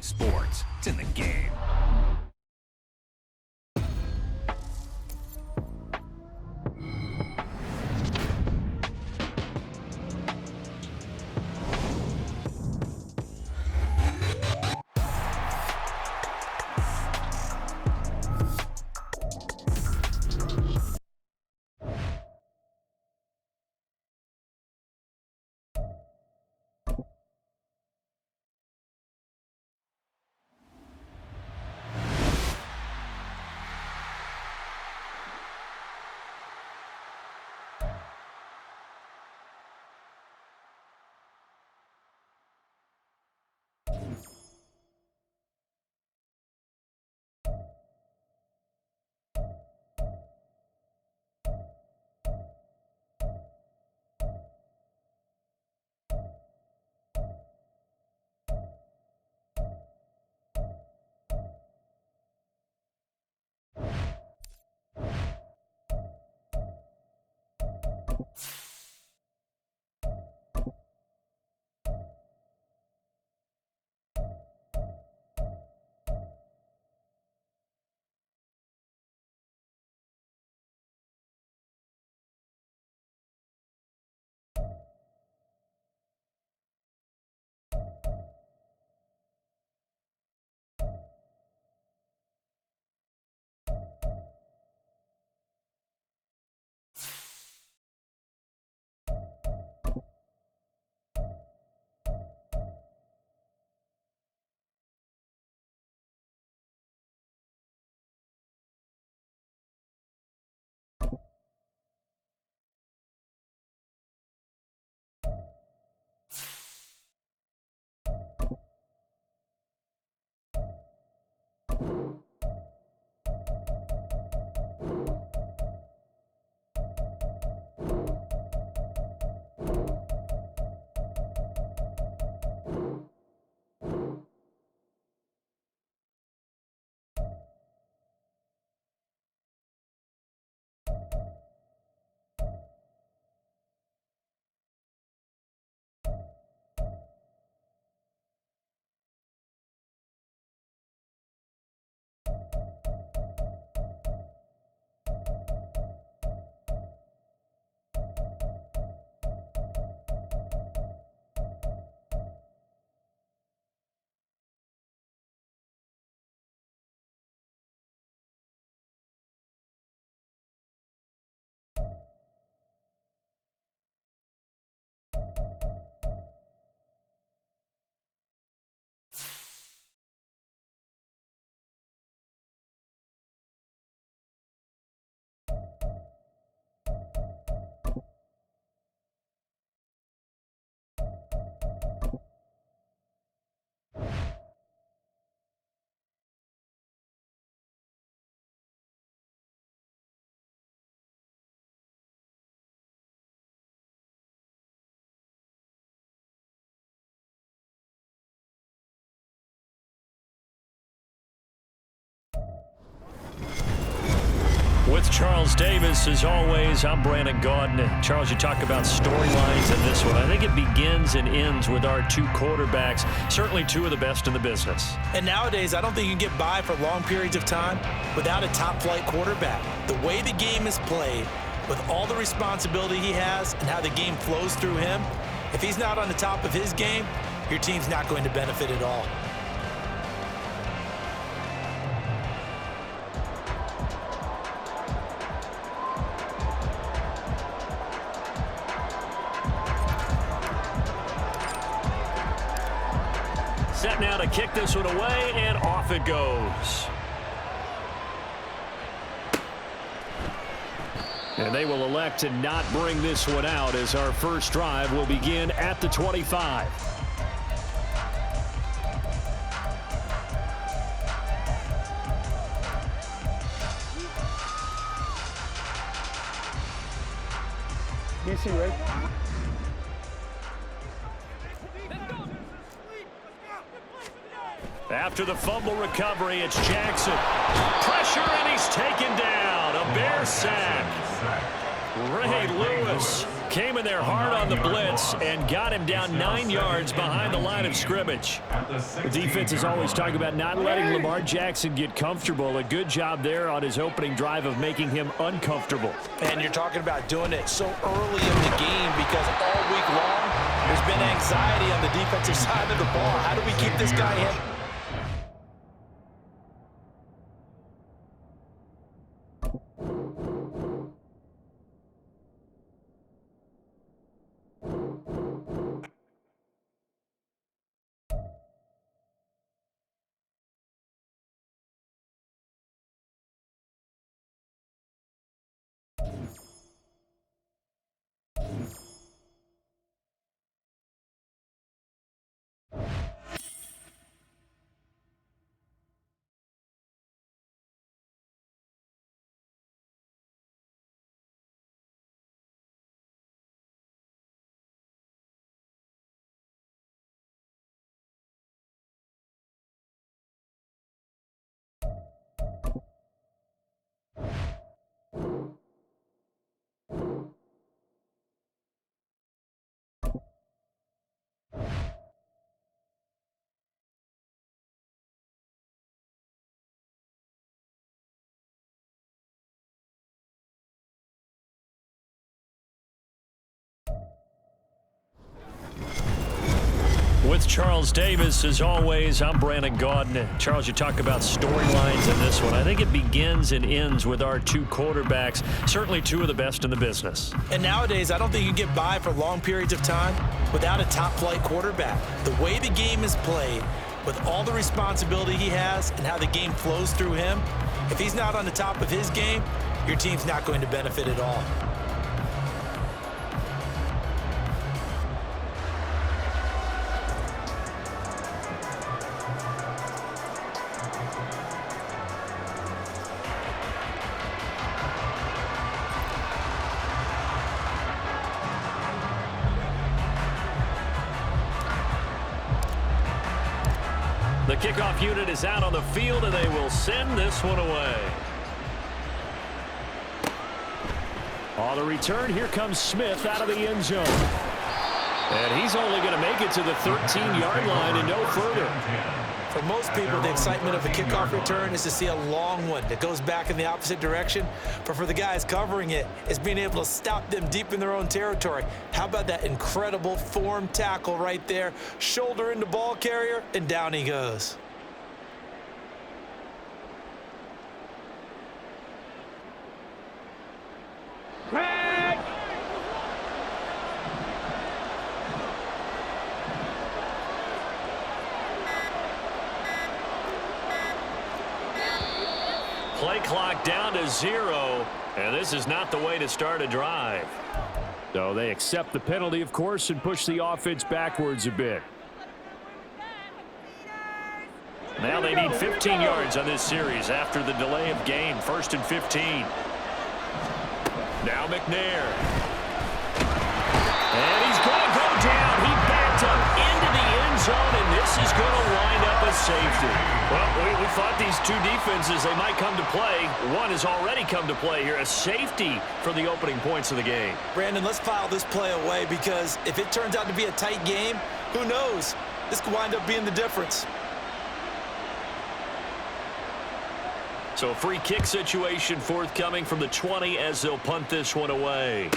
sports. It's in the game. With Charles Davis, as always, I'm Brandon Gaudin. Charles, you talk about storylines in this one. I think it begins and ends with our two quarterbacks, certainly two of the best in the business. And nowadays, I don't think you can get by for long periods of time without a top-flight quarterback. The way the game is played, with all the responsibility he has and how the game flows through him, if he's not on the top of his game, your team's not going to benefit at all. Set now to kick this one away, and off it goes. And they will elect to not bring this one out as our first drive will begin at the 25. DC, right? After the fumble recovery, it's Jackson. Pressure, and he's taken down. A Bear sack. Ray Lewis Came in there hard on the blitz and got him down 9 yards behind the line of scrimmage. The defense is always talking about not letting Lamar Jackson get comfortable. A good job there on his opening drive of making him uncomfortable. And you're talking about doing it so early in the game because all week long there's been anxiety on the defensive side of the ball. How do we keep this guy in? With Charles Davis, as always, I'm Brandon Gaudin. Charles, you talk about storylines in this one. I think it begins and ends with our two quarterbacks, certainly two of the best in the business. And nowadays, I don't think you can get by for long periods of time without a top-flight quarterback. The way the game is played, with all the responsibility he has and how the game flows through him, if he's not on the top of his game, your team's not going to benefit at all. The kickoff unit is out on the field, and they will send this one away. On the return, here comes Smith out of the end zone. And he's only going to make it to the 13-yard line and no further. For most people, the excitement of a kickoff return is to see a long one that goes back in the opposite direction. But for the guys covering it, it's being able to stop them deep in their own territory. How about that incredible form tackle right there? Shoulder into ball carrier, and down he goes. Play clock down to 0, and this is not the way to start a drive. So they accept the penalty, of course, and push the offense backwards a bit. Now they need 15 yards on this series after the delay of game. 1st and 15. Now McNair. And he's going to go down. He backed up into the end zone, and this is going to wind up a safety. Well, we thought these two defenses, they might come to play. One has already come to play here. A safety for the opening points of the game. Brandon, let's file this play away because if it turns out to be a tight game, who knows? This could wind up being the difference. So a free kick situation forthcoming from the 20 as they'll punt this one away.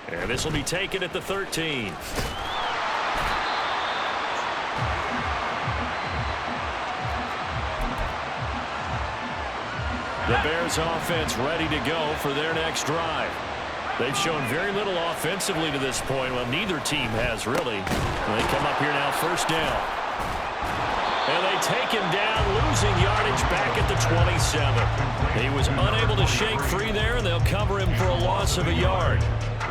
And this will be taken at the 13. The Bears offense ready to go for their next drive. They've shown very little offensively to this point. Well, neither team has really. They come up here now, 1st down. And they take him down, losing yardage back at the 27. He was unable to shake free there, and they'll cover him for a loss of a yard.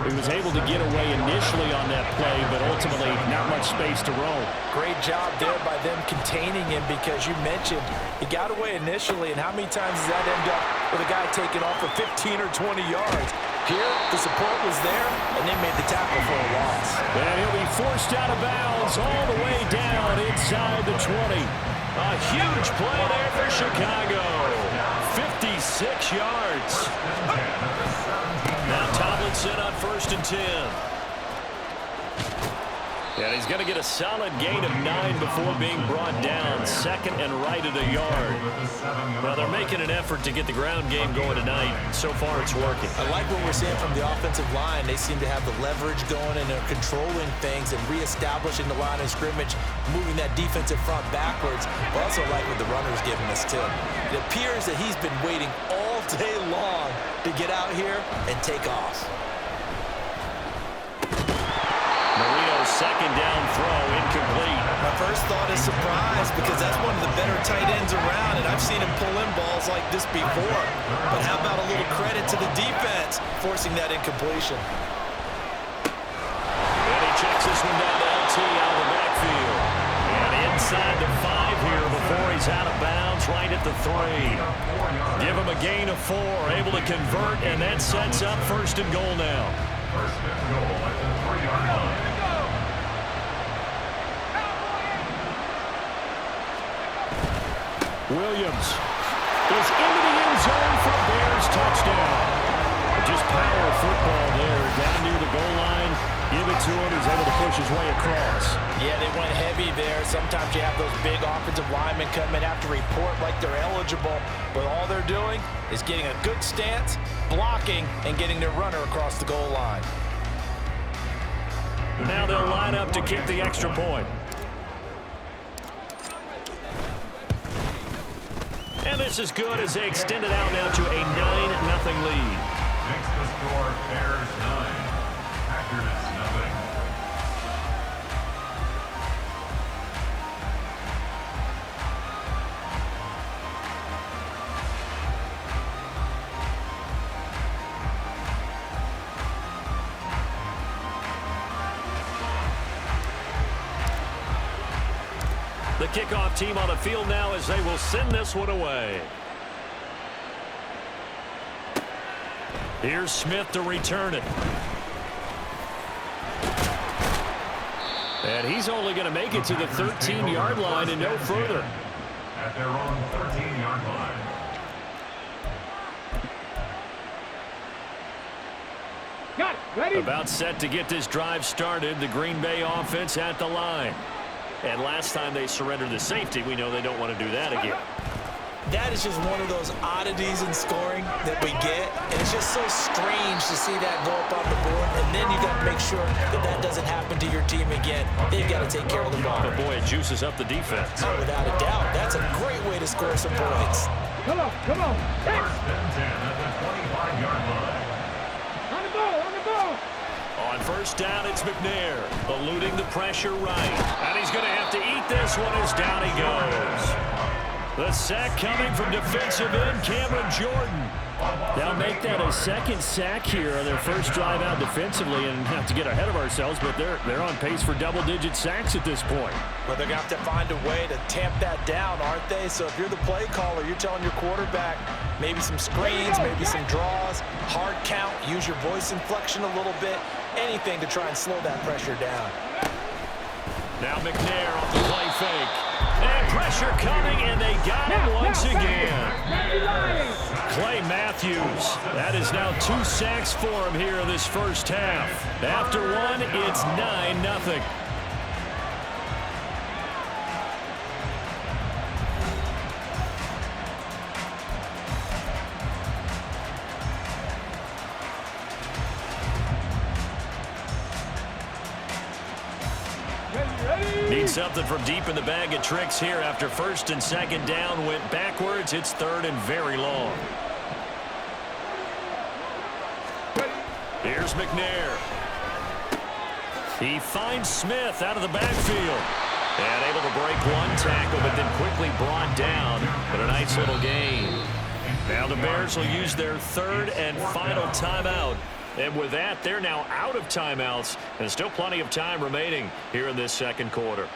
He was able to get away initially on that play, but ultimately not much space to roam. Great job there by them containing him because you mentioned he got away initially, and how many times does that end up with a guy taking off for 15 or 20 yards? Here, the support was there, and they made the tackle for a loss. And he'll be forced out of bounds all the way down inside the 20. A huge play there for Chicago. 56 yards. Now Tomlinson set on 1st and 10. And he's going to get a solid gain of 9 before being brought down. 2nd and right at a yard. Well, they're making an effort to get the ground game going tonight. So far, it's working. I like what we're seeing from the offensive line. They seem to have the leverage going, and they're controlling things and reestablishing the line of scrimmage, moving that defensive front backwards. I also like what the runner's giving us, too. It appears that he's been waiting all day long to get out here and take off. Second down throw, incomplete. My first thought is surprise, because that's one of the better tight ends around, and I've seen him pull in balls like this before. But how about a little credit to the defense forcing that incompletion? And he checks this one down to LT out of the backfield. And inside the 5 here before he's out of bounds, right at the 3. Give him a gain of 4, able to convert, and that sets up 1st and goal now. 1st and goal at the 3-yard line. Williams is into the end zone for a Bears touchdown. Just power football there, down near the goal line. Give it to him. He's able to push his way across. Yeah, they went heavy there. Sometimes you have those big offensive linemen come in, have to report like they're eligible, but all they're doing is getting a good stance, blocking, and getting their runner across the goal line. Now they'll line up to kick the extra point. And this is good as they extend it out now to a 9-0 lead. Makes the score Bears 9, Packers 0. The kickoff team on the field now as they will send this one away. Here's Smith to return it. And he's only going to make it to the 13-yard line and no further. At their own 13-yard line. Got it. Ready? About set to get this drive started. The Green Bay offense at the line. And last time they surrendered the safety, we know they don't want to do that again. That is just one of those oddities in scoring that we get, and it's just so strange to see that go up on the board, and then you got to make sure that that doesn't happen to your team again. They've got to take care of the ball. But boy, it juices up the defense. Oh, without a doubt. That's a great way to score some points. Come on, come on. 1st and 10 at the 25-yard line. On the ball, on the ball. On 1st down, it's McNair, eluding the pressure right. And he's going to have to eat this one as down he goes. The sack coming from defensive end, Cameron Jordan. They'll make that a 2nd sack here on their first drive out defensively, and not to get ahead of ourselves, but they're on pace for double-digit sacks at this point. Well, they're going to have to find a way to tamp that down, aren't they? So if you're the play caller, you're telling your quarterback maybe some screens, maybe some draws, hard count, use your voice inflection a little bit, anything to try and slow that pressure down. Now McNair off the play fake. And pressure coming, and they got him once again. Clay Matthews. That is now 2 sacks for him here in this first half. After one, it's 9-0. Need something from deep in the bag of tricks here after 1st and 2nd down went backwards. It's 3rd and very long. Here's McNair. He finds Smith out of the backfield. And able to break one tackle, but then quickly brought down. But a nice little gain. Now the Bears will use their 3rd and final timeout. And with that, they're now out of timeouts, and still plenty of time remaining here in this 2nd quarter.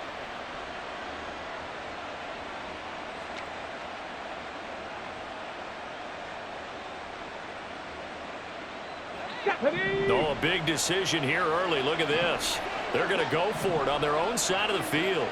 Oh, a big decision here early. Look at this. They're going to go for it on their own side of the field.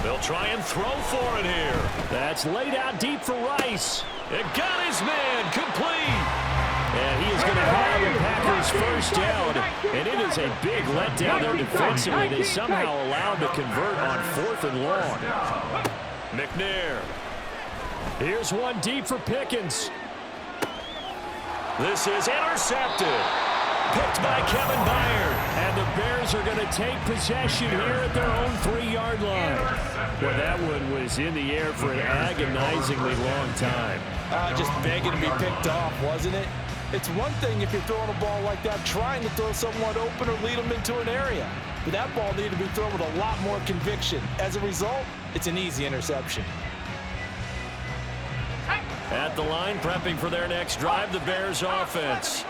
They'll try and throw for it here. That's laid out deep for Rice. It got his man complete. And he is going to have the Packers first down, and it is a big letdown there defensively. They somehow allowed to convert on 4th and long. McNair. Here's one deep for Pickens. This is intercepted. Picked by Kevin Byard. And the Bears are going to take possession here at their own 3-yard line. Well, that one was in the air for an agonizingly long time. Just begging to be picked off, wasn't it? It's one thing if you're throwing a ball like that, trying to throw someone open or lead them into an area. But that ball needed to be thrown with a lot more conviction. As a result, it's an easy interception. At the line, prepping for their next drive, the Bears offense.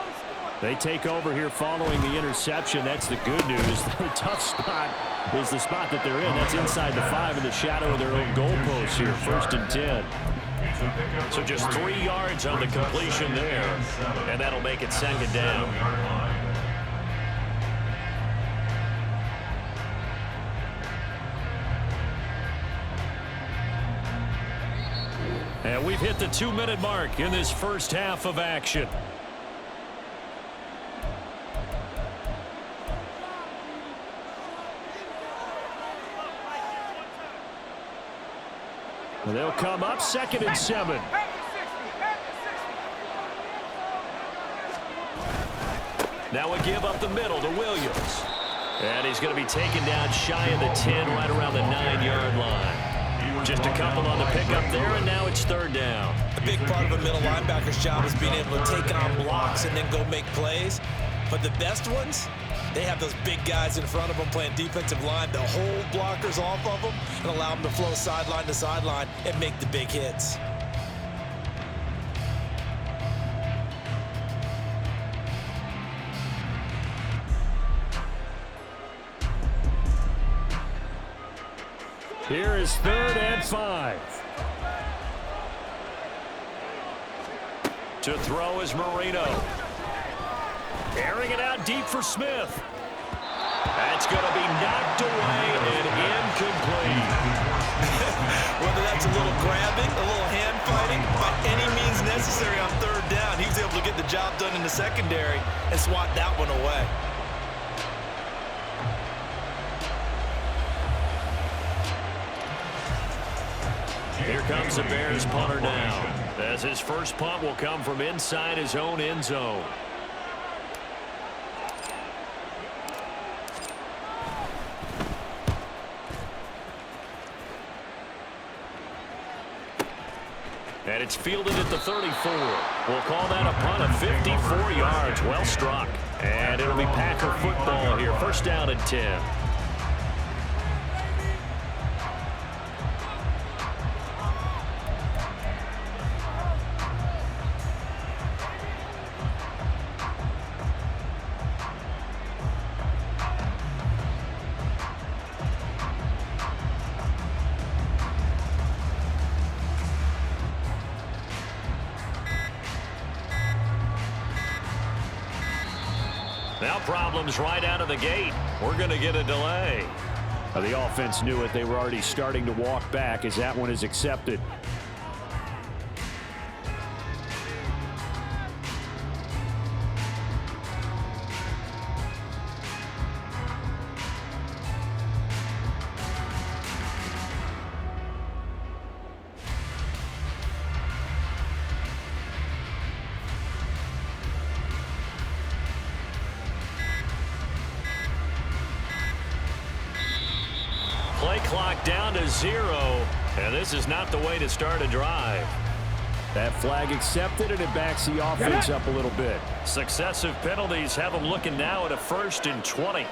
They take over here following the interception. That's the good news. The tough spot is the spot that they're in. That's inside the 5 in the shadow of their own goalpost here, 1st and 10. So just 3 yards on the completion there, and that'll make it 2nd down. And we've hit the 2-minute mark in this first half of action. And they'll come up 2nd and 7. Now a give up the middle to Williams. And he's going to be taken down shy of the 10, right around the 9-yard line. Just a couple on the pickup there, and now it's 3rd down. A big part of a middle linebacker's job is being able to take on blocks and then go make plays. But the best ones, they have those big guys in front of them playing defensive line to hold blockers off of them and allow them to flow sideline to sideline and make the big hits. Here is 3rd and 5. To throw is Marino. Airing it out deep for Smith. That's going to be knocked away and incomplete. Whether that's a little grabbing, a little hand fighting, by any means necessary on 3rd down, he was able to get the job done in the secondary and swat that one away. Here comes the Bears punter down, as his first punt will come from inside his own end zone. And it's fielded at the 34. We'll call that a punt of 54 yards. Well struck. And it'll be Packer football here. 1st down and 10. Now problems right out of the gate. We're going to get a delay. The offense knew it. They were already starting to walk back as that one is accepted. Play clock down to 0, and this is not the way to start a drive. That flag accepted, and it backs the offense up a little bit. Successive penalties have them looking now at a 1st and 20.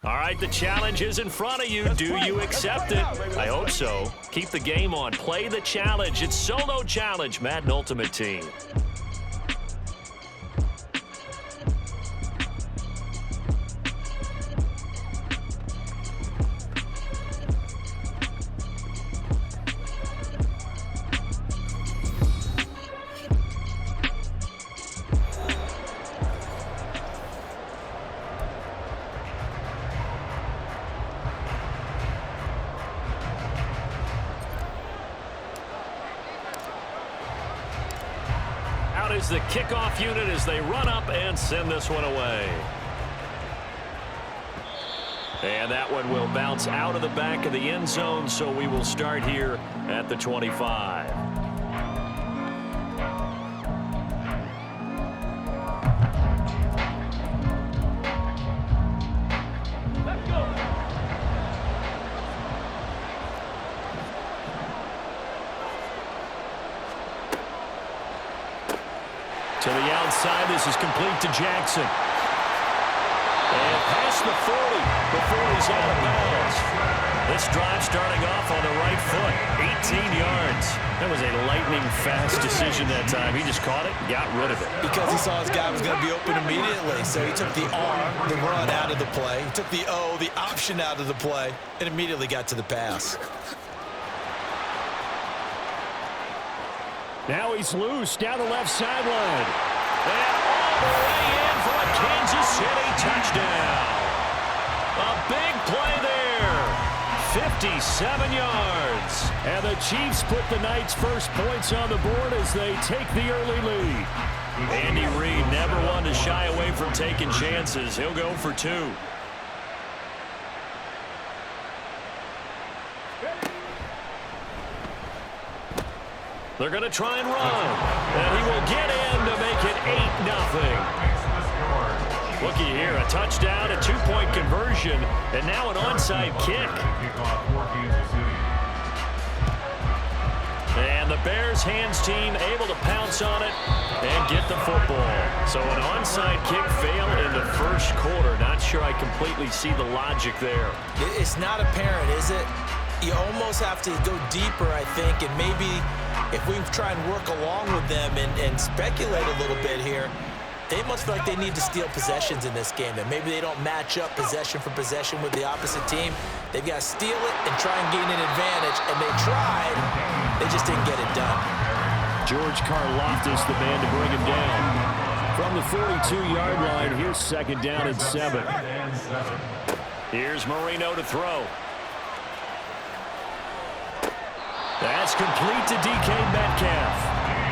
All right, the challenge is in front of you. Do you accept it? I hope so. Keep the game on. Play the challenge. It's Solo Challenge, Madden Ultimate Team. Is the kickoff unit as they run up and send this one away. And that one will bounce out of the back of the end zone, so we will start here at the 25. To the outside, this is complete to Jackson. And past the 40 before he's out of bounds. This drive starting off on the right foot, 18 yards. That was a lightning-fast decision that time. He just caught it, got rid of it. Because he saw his guy was going to be open immediately. So he took the R, the run, out of the play. He took the O, the option, out of the play, and immediately got to the pass. Now he's loose down the left sideline. And all the way in for a Kansas City touchdown. A big play there. 57 yards. And the Chiefs put the Knights' first points on the board as they take the early lead. Andy Reid never wanted to shy away from taking chances. He'll go for two. They're going to try and run. And he will get in to make it 8-0. Looky here, a touchdown, a two-point conversion, and now an onside kick. And the Bears hands team able to pounce on it and get the football. So an onside kick fail in the first quarter. Not sure I completely see the logic there. It's not apparent, is it? You almost have to go deeper, I think, and maybe if we try and work along with them and speculate a little bit here, they must feel like they need to steal possessions in this game, that maybe they don't match up possession for possession with the opposite team. They've got to steal it and try and gain an advantage, and they tried. They just didn't get it done. George Karlaftis, the man to bring him down. From the 42-yard line, here's second down and 7. Here's Marino to throw. That's complete to DK Metcalf.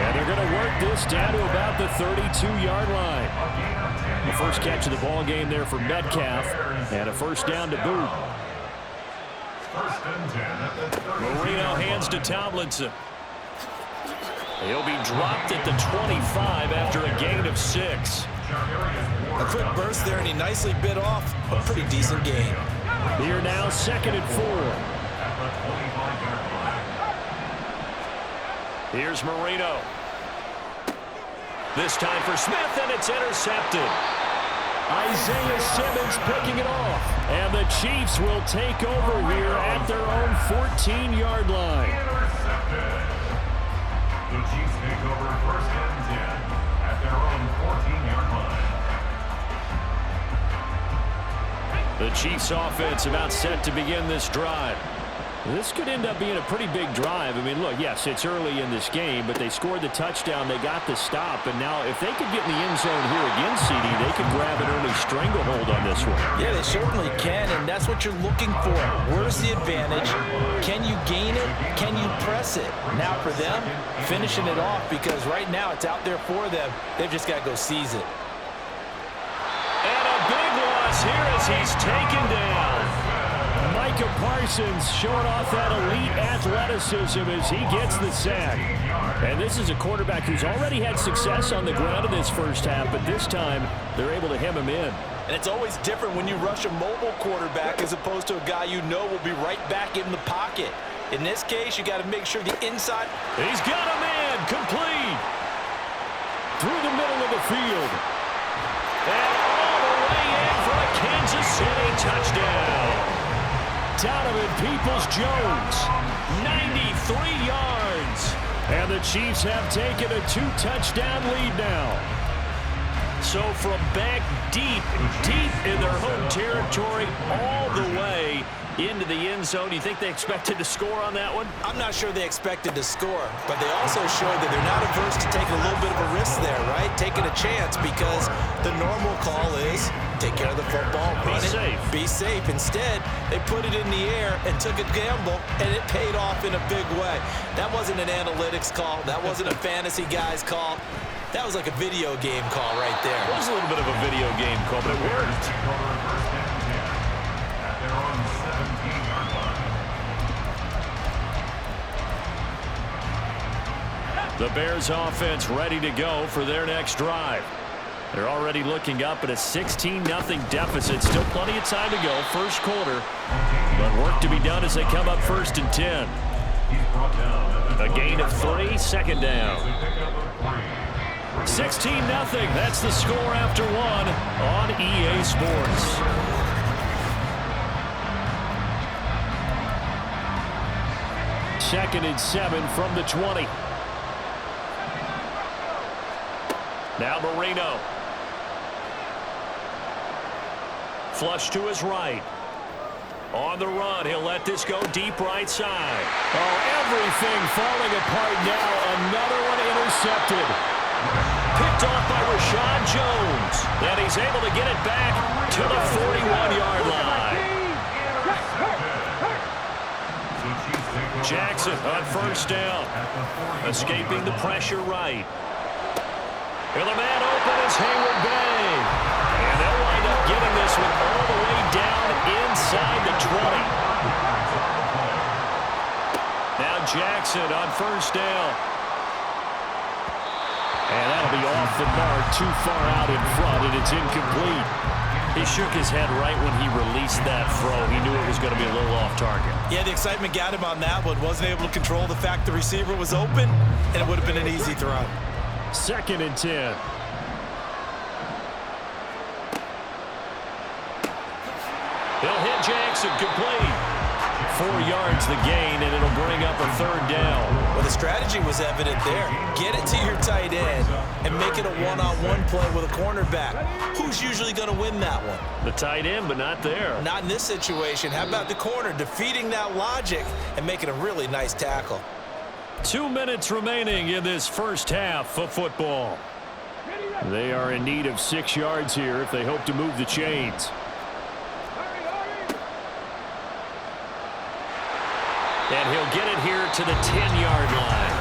And they're going to work this down to about the 32-yard line. The first catch of the ball game there for Metcalf, and a first down to boot. Marino hands to Tomlinson. He'll be dropped at the 25 after a gain of 6. A quick burst there, and he nicely bit off a pretty decent gain. Here now, second and 4. Here's Marino. This time for Smith, and it's intercepted. Isaiah Simmons picking it off. And the Chiefs will take over here at their own 14-yard line. Intercepted. The Chiefs take over first and 10 at their own 14-yard line. The Chiefs offense about set to begin this drive. This could end up being a pretty big drive. I mean, look, yes, it's early in this game, but they scored the touchdown. They got the stop. And now if they could get in the end zone here again, CD, they could grab an early stranglehold on this one. Yeah, they certainly can, and that's what you're looking for. Where's the advantage? Can you gain it? Can you press it? Now for them, finishing it off, because right now it's out there for them. They've just got to go seize it. And a big loss here as he's taken down. Micah Parsons showing off that elite athleticism as he gets the sack. And this is a quarterback who's already had success on the ground in this first half, but this time they're able to hem him in. And it's always different when you rush a mobile quarterback as opposed to a guy you know will be right back in the pocket. In this case, you got to make sure the inside. He's got a man complete through the middle of the field. And all the way in for a Kansas City touchdown. Donovan Peoples-Jones, 93 yards. And the Chiefs have taken a 2-touchdown lead now. So from back deep in their home territory all the way into the end zone. You think they expected to score on that one? I'm not sure they expected to score, but they also showed that they're not averse to taking a little bit of a risk there, right? Taking a chance, because the normal call is take care of the football, run it, be safe. Instead, they put it in the air and took a gamble, and it paid off in a big way. That wasn't an analytics call. That wasn't a fantasy guy's call. That was like a video game call right there. It was a little bit of a video game call, but it worked. The Bears offense ready to go for their next drive. They're already looking up at a 16-0 deficit. Still plenty of time to go, first quarter. But work to be done as they come up 1st and 10. A gain of 3, second down. 16-0. That's the score after 1 on EA Sports. Second and 7 from the 20. Now Marino. Flush to his right. On the run, he'll let this go deep right side. Oh, everything falling apart now. Another one intercepted. Picked off by Rashad Jones. And he's able to get it back to the 41-yard line. Jackson on first down. Escaping the pressure right. And the man open is Hayward Bay. And they'll wind up getting this one all the way down inside the 20. Now Jackson on first down. And that'll be off the mark, too far out in front, and it's incomplete. He shook his head right when he released that throw. He knew it was going to be a little off target. Yeah, the excitement got him on that one. Wasn't able to control the fact the receiver was open, and it would have been an easy throw. 2nd and 10. He'll hit Jackson, complete. 4 yards the gain, and it'll bring up a 3rd down. Well, the strategy was evident there. Get it to your tight end and make it a one-on-one play with a cornerback. Who's usually going to win that one? The tight end, but not there. Not in this situation. How about the corner defeating that logic and making a really nice tackle? 2 minutes remaining in this first half of football. They are in need of 6 yards here if they hope to move the chains. And he'll get it here to the 10-yard line.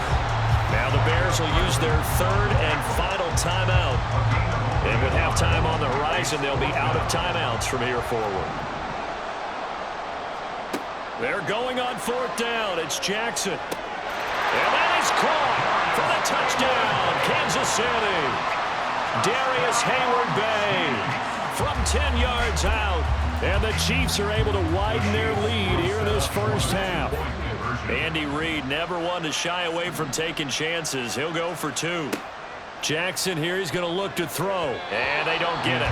Now the Bears will use their 3rd and final timeout. And with halftime on the horizon, they'll be out of timeouts from here forward. They're going on 4th down. It's Jackson. And that is caught for the touchdown, Kansas City. Darius Hayward Bay from 10 yards out. And the Chiefs are able to widen their lead here in this first half. Andy Reid never one to shy away from taking chances. He'll go for 2. Jackson here, he's going to look to throw. And they don't get it.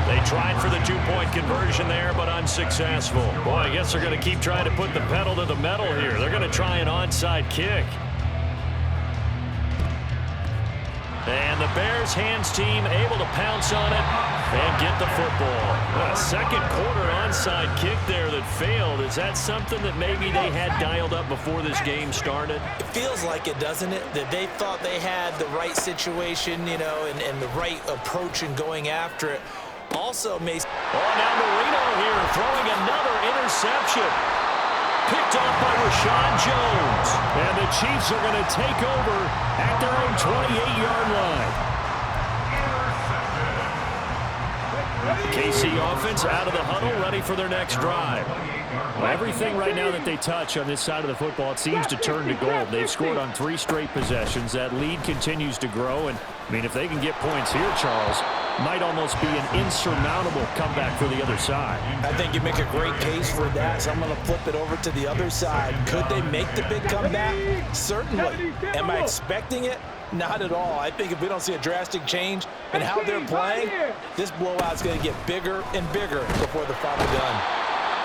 They tried for the 2-point conversion there, but unsuccessful. Boy, I guess they're going to keep trying to put the pedal to the metal here. They're going to try an onside kick. And the Bears hands team able to pounce on it and get the football. A second quarter onside kick there that failed. Is that something that maybe they had dialed up before this game started? It feels like it, doesn't it? That they thought they had the right situation, you know, and the right approach in going after it. Also, Mason. Oh, now Marino here throwing another interception. Picked off by Rashad Jones. And the Chiefs are going to take over at their own 28-yard line. KC offense out of the huddle, ready for their next drive. Well, everything right now that they touch on this side of the football, it seems to turn to gold. They've scored on 3 straight possessions. That lead continues to grow. And, I mean, if they can get points here, Charles, might almost be an insurmountable comeback for the other side. I think you make a great case for that, so I'm going to flip it over to the other side. Could they make the big comeback? Certainly. Am I expecting it? Not at all. I think if we don't see a drastic change in how they're playing, this blowout's going to get bigger and bigger before the final gun.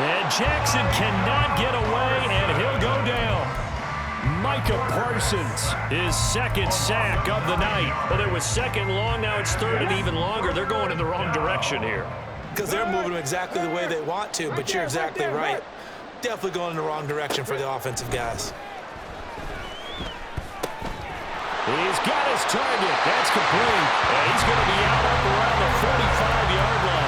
And Jackson cannot get away, and he'll go down. Micah Parsons, his second sack of the night. Well, it was second long, now it's third and even longer. They're going in the wrong direction here. Because they're moving them exactly the way they want to, but you're exactly right. Definitely going in the wrong direction for the offensive guys. He's got his target. That's complete. And he's going to be out up around the 45-yard line.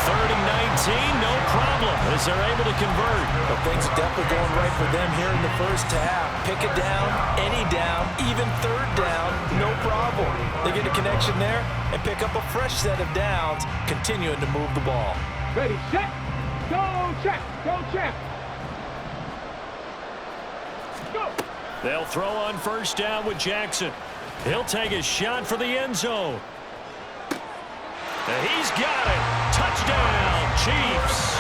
3rd and 19, no problem, as they're able to convert. But things are definitely going right for them here in the first half. Pick it down, any down, even third down, no problem. They get a connection there and pick up a fresh set of downs, continuing to move the ball. Ready, set, go, check, go, check. Go. They'll throw on first down with Jackson. He'll take a shot for the end zone. And he's got it. Touchdown, Chiefs.